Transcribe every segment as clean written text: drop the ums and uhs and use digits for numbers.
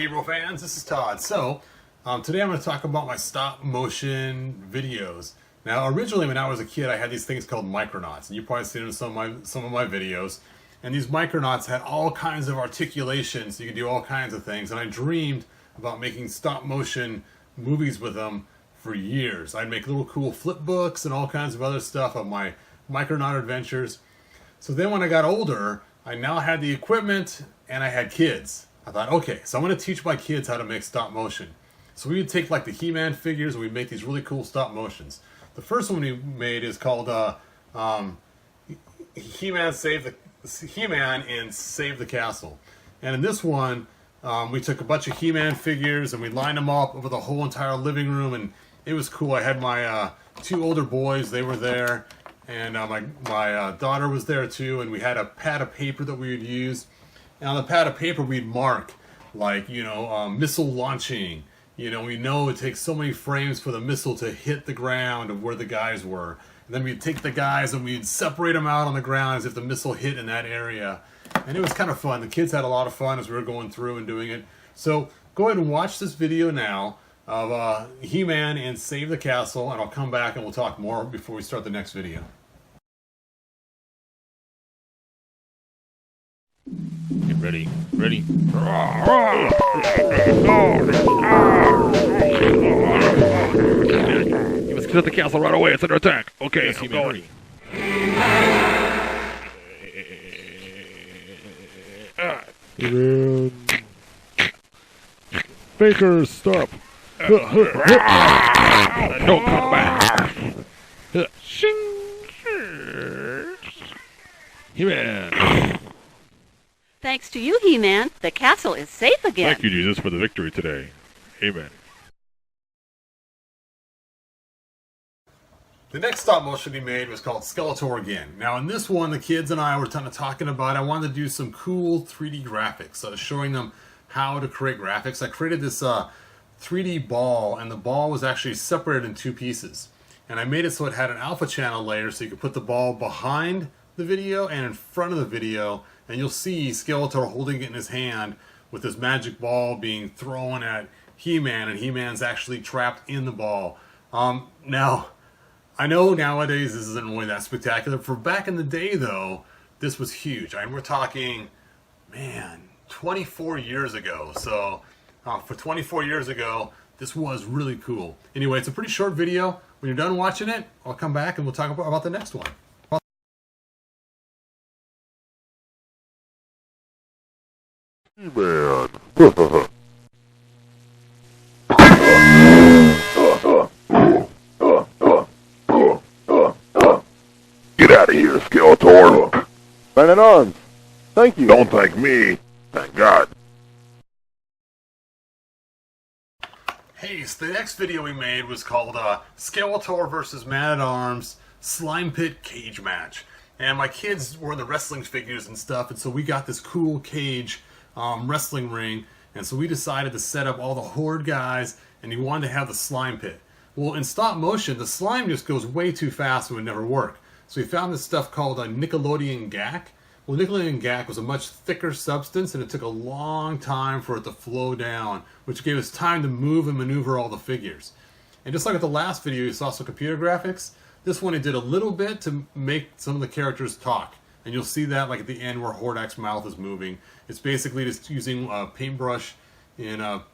Hero fans, this is Todd. So, today I'm going to talk about my stop motion videos. Now, originally when I was a kid, I had these things called Micronauts, and you've probably seen them in some of my videos. And these Micronauts had all kinds of articulations, so you could do all kinds of things. And I dreamed about making stop motion movies with them for years. I'd make little cool flip books and all kinds of other stuff of my Micronaut adventures. So then when I got older, I now had the equipment and I had kids. I thought, okay, so I'm going to teach my kids how to make stop motion. So we would take like the He-Man figures and we'd make these really cool stop motions. The first one we made is called He-Man and Save the Castle. And in this one, we took a bunch of He-Man figures and we lined them up over the whole entire living room, and it was cool. I had my two older boys, they were there, and my daughter was there too, and we had a pad of paper that we would use. And on the pad of paper we'd mark, like, missile launching. We know it takes so many frames for the missile to hit the ground of where the guys were. And then we'd take the guys and we'd separate them out on the ground as if the missile hit in that area. And it was kind of fun. The kids had a lot of fun as we were going through and doing it. So go ahead and watch this video now of He-Man and Save the Castle, and I'll come back and we'll talk more before we start the next video. Get ready. Ready. You must get the castle right away. It's under attack. Okay, Yes, I'm going. Baker, stop. Don't come back. He-Man. Thanks to you, He-Man, the castle is safe again. Thank you, Jesus, for the victory today. Amen. The next stop motion we made was called Skeletor again. Now in this one, the kids and I were kind of talking about, I wanted to do some cool 3D graphics. So I was showing them how to create graphics. I created this 3D ball, and the ball was actually separated in two pieces. And I made it so it had an alpha channel layer, so you could put the ball behind the video and in front of the video, and you'll see Skeletor holding it in his hand with this magic ball being thrown at He-Man, and He-Man's actually trapped in the ball. Now, I know nowadays this isn't really that spectacular. For back in the day, though, this was huge. I mean, we're talking, man, 24 years ago. So for 24 years ago, this was really cool. Anyway, it's a pretty short video. When you're done watching it, I'll come back and we'll talk about the next one. Man. Get out of here, Skeletor. Man at arms. Thank you. Don't thank me. Thank God. Hey, so the next video we made was called Skeletor versus Man-at-Arms Slime Pit Cage Match. And my kids were in the wrestling figures and stuff, and so we got this cool cage wrestling ring, and so we decided to set up all the Horde guys, and we wanted to have the slime pit. Well, in stop motion, the slime just goes way too fast and would never work. So we found this stuff called a Nickelodeon Gack. Well, Nickelodeon Gack was a much thicker substance, and it took a long time for it to flow down, which gave us time to move and maneuver all the figures. And just like with the last video, you saw some computer graphics. This one, it did a little bit to make some of the characters talk. And you'll see that like at the end where Hordak's mouth is moving. It's basically just using a paintbrush in a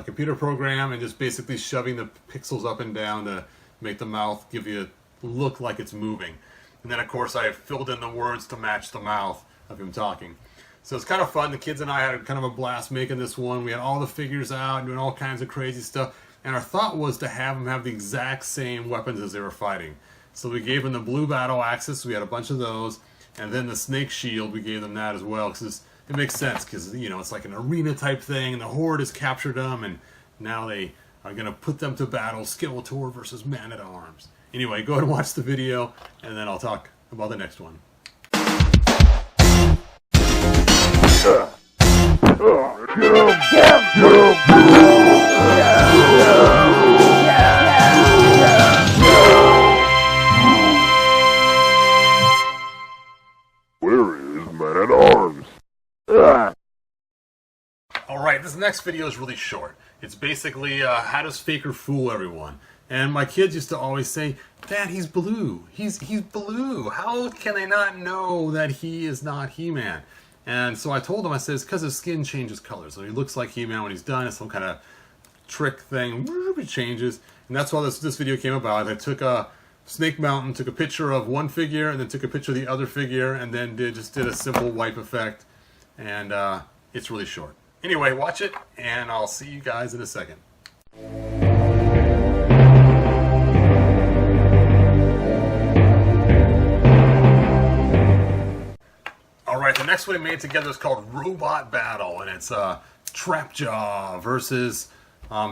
computer program and just basically shoving the pixels up and down to make the mouth give you a look like it's moving. And then of course I filled in the words to match the mouth of him talking. So it's kind of fun. The kids and I had kind of a blast making this one. We had all the figures out, doing all kinds of crazy stuff. And our thought was to have them have the exact same weapons as they were fighting. So we gave them the blue battle axes. We had a bunch of those. And then the snake shield, we gave them that as well, because it makes sense, because it's like an arena type thing, and the Horde has captured them, and now they are going to put them to battle, Skeletor versus Man-at-Arms. Anyway, go ahead and watch the video, and then I'll talk about the next one. this next video is really short. It's basically how does Faker fool everyone? And my kids used to always say, Dad, he's blue. He's blue. How can they not know that he is not He-Man? And so I told them, I said, it's because his skin changes color. So he looks like He-Man when he's done. It's some kind of trick thing. It changes. And that's why this video came about. I took Snake Mountain, took a picture of one figure, and then took a picture of the other figure, and then just did a simple wipe effect. And it's really short. Anyway, watch it, and I'll see you guys in a second. Alright, the next one we made together is called Robot Battle, and it's Trapjaw versus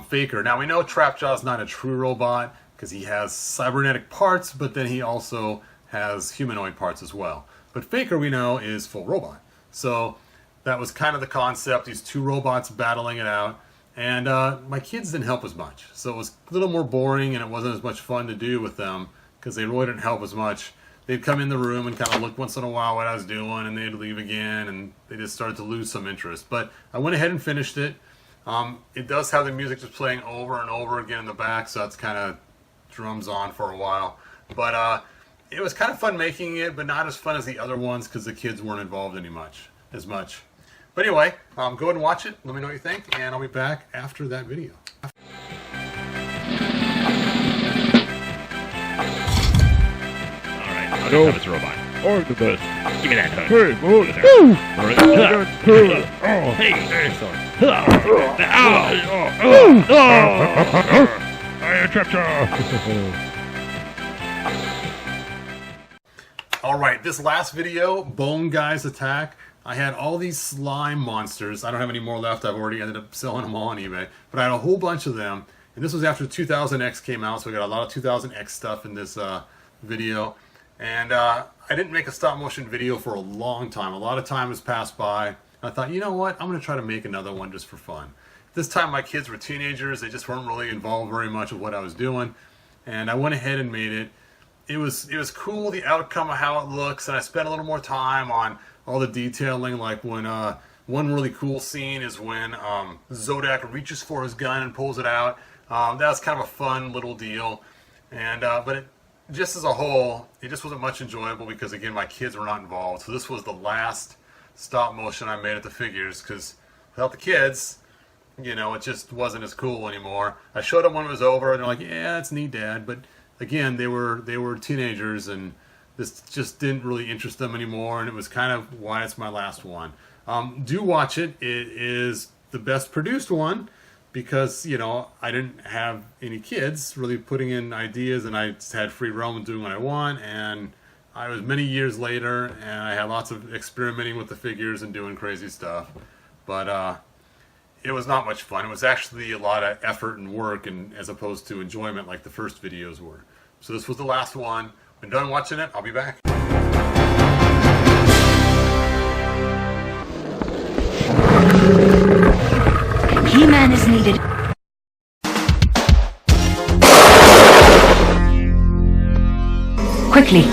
Faker. Now, we know Trapjaw is not a true robot because he has cybernetic parts, but then he also has humanoid parts as well. But Faker, we know, is full robot. So that was kind of the concept, these two robots battling it out. And my kids didn't help as much. So it was a little more boring, and it wasn't as much fun to do with them because they really didn't help as much. They'd come in the room and kind of look once in a while what I was doing, and they'd leave again, and they just started to lose some interest. But I went ahead and finished it. It does have the music just playing over and over again in the back, so that's kind of drums on for a while. But it was kind of fun making it, but not as fun as the other ones because the kids weren't involved as much. But anyway, go ahead and watch it. Let me know what you think, and I'll be back after that video. I know it's a robot. I'm the best. Give me that hook. Hey, boy. Oh, hey, sorry. I am Trapjaw. Alright, this last video, Bone Guy's Attack, I had all these slime monsters. I don't have any more left. I've already ended up selling them all on eBay. But I had a whole bunch of them. And this was after 2000X came out, so we got a lot of 2000X stuff in this video. And I didn't make a stop motion video for a long time. A lot of time has passed by. I thought, you know what? I'm going to try to make another one just for fun. This time my kids were teenagers. They just weren't really involved very much with what I was doing. And I went ahead and made it. It was cool, the outcome of how it looks. And I spent a little more time on all the detailing. Like when one really cool scene is when Zodak reaches for his gun and pulls it out. That was kind of a fun little deal. And but just as a whole, it just wasn't much enjoyable because, again, my kids were not involved. So this was the last stop motion I made at the figures because without the kids, you know, it just wasn't as cool anymore. I showed them when it was over, and they're like, yeah, that's neat, Dad. But, again, they were teenagers, and this just didn't really interest them anymore, and it was kind of why it's my last one. Do watch it. It is the best produced one. Because, you know, I didn't have any kids really putting in ideas, and I just had free roam doing what I want, and I was many years later, and I had lots of experimenting with the figures and doing crazy stuff. But it was not much fun. It was actually a lot of effort and work, and as opposed to enjoyment like the first videos were. So this was the last one. When done watching it, I'll be back. He-Man is needed. Quickly.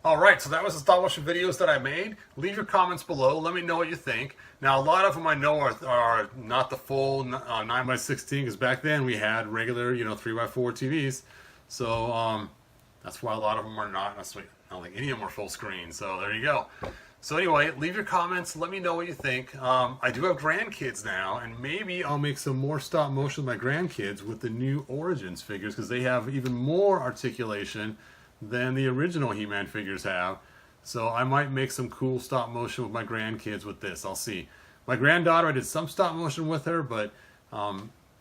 Alright, so that was the stop motion videos that I made. Leave your comments below. Let me know what you think. Now, a lot of them I know are not the full 9x16, because back then we had regular, 3x4 TVs. So that's why a lot of them are not. I don't think any of them are full screen. So there you go. So anyway, leave your comments. Let me know what you think. I do have grandkids now, and maybe I'll make some more stop motion with my grandkids with the new Origins figures, because they have even more articulation than the original He-Man figures have. So I might make some cool stop motion with my grandkids with this. I'll see. My granddaughter, I did some stop motion with her, but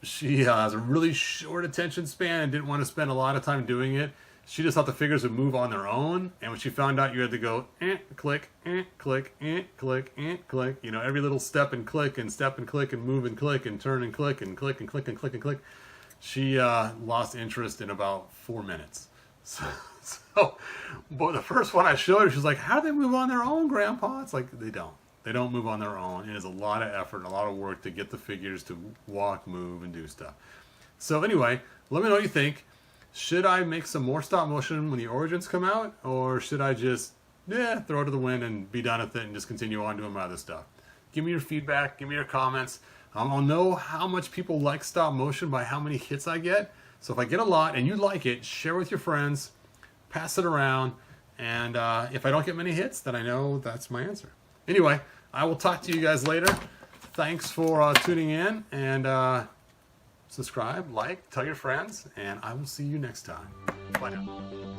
she has a really short attention span and didn't want to spend a lot of time doing it. She just thought the figures would move on their own, and when she found out you had to go click, click, click, click, every little step and click and move and click and turn and click and click and click and click and click, she lost interest in about 4 minutes. So, but the first one I showed her, she's like, how do they move on their own, Grandpa? It's like, they don't. They don't move on their own. It is a lot of effort and a lot of work to get the figures to walk, move, and do stuff. So anyway, let me know what you think. Should I make some more stop motion when the Origins come out? Or should I just throw it to the wind and be done with it and just continue on doing my other stuff? Give me your feedback. Give me your comments. I'll know how much people like stop motion by how many hits I get. So if I get a lot and you like it, share with your friends. Pass it around. And if I don't get many hits, then I know that's my answer. Anyway, I will talk to you guys later. Thanks for tuning in. And subscribe, like, tell your friends. And I will see you next time. Bye now.